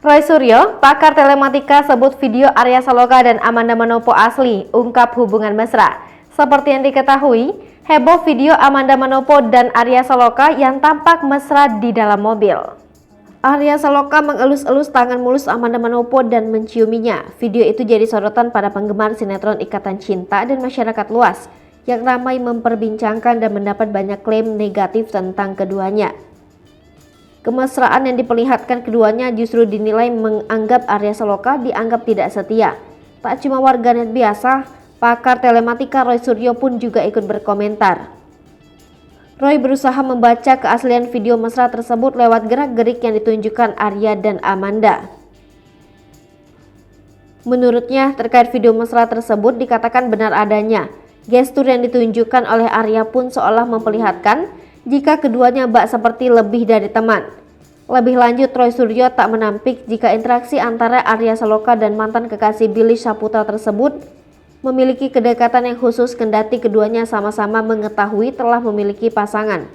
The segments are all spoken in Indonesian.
Roy Suryo, pakar telematika sebut video Arya Saloka dan Amanda Manopo asli, ungkap hubungan mesra. Seperti yang diketahui, heboh video Amanda Manopo dan Arya Saloka yang tampak mesra di dalam mobil. Arya Saloka mengelus-elus tangan mulus Amanda Manopo dan menciuminya. Video itu jadi sorotan pada penggemar sinetron Ikatan Cinta dan masyarakat luas yang ramai memperbincangkan dan mendapat banyak klaim negatif tentang keduanya. Kemesraan yang diperlihatkan keduanya justru dinilai menganggap Arya Saloka dianggap tidak setia. Tak cuma warganet biasa, pakar telematika Roy Suryo pun juga ikut berkomentar. Roy berusaha membaca keaslian video mesra tersebut lewat gerak-gerik yang ditunjukkan Arya dan Amanda. Menurutnya, terkait video mesra tersebut dikatakan benar adanya. Gestur yang ditunjukkan oleh Arya pun seolah memperlihatkan jika keduanya bak seperti lebih dari teman. Lebih lanjut, Roy Suryo tak menampik jika interaksi antara Arya Saloka dan mantan kekasih Billy Syahputra tersebut memiliki kedekatan yang khusus kendati keduanya sama-sama mengetahui telah memiliki pasangan.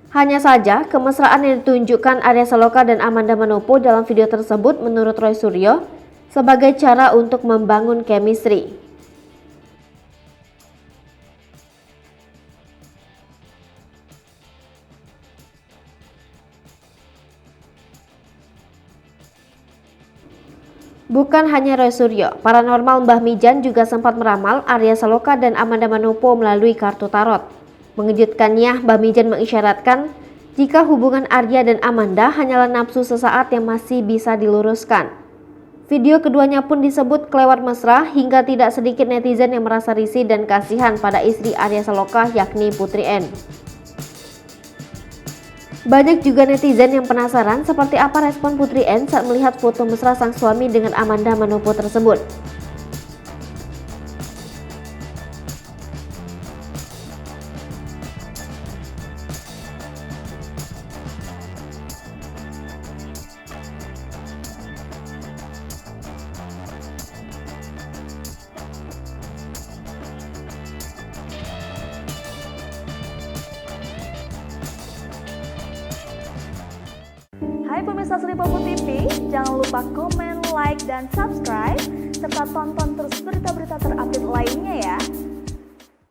Hanya saja, kemesraan yang ditunjukkan Arya Saloka dan Amanda Manopo dalam video tersebut menurut Roy Suryo sebagai cara untuk membangun chemistry. Bukan hanya Roy Suryo, paranormal Mbah Mijan juga sempat meramal Arya Saloka dan Amanda Manopo melalui kartu tarot. Mengejutkannya, Mbah Mijan mengisyaratkan jika hubungan Arya dan Amanda hanyalah nafsu sesaat yang masih bisa diluruskan. Video keduanya pun disebut kelewat mesra hingga tidak sedikit netizen yang merasa risih dan kasihan pada istri Arya Saloka yakni Putri N. Banyak juga netizen yang penasaran seperti apa respon Putri N saat melihat foto mesra sang suami dengan Amanda Manopo tersebut. Hai pemirsa Sri Popo TV, jangan lupa komen, like, dan subscribe, serta tonton terus berita-berita terupdate lainnya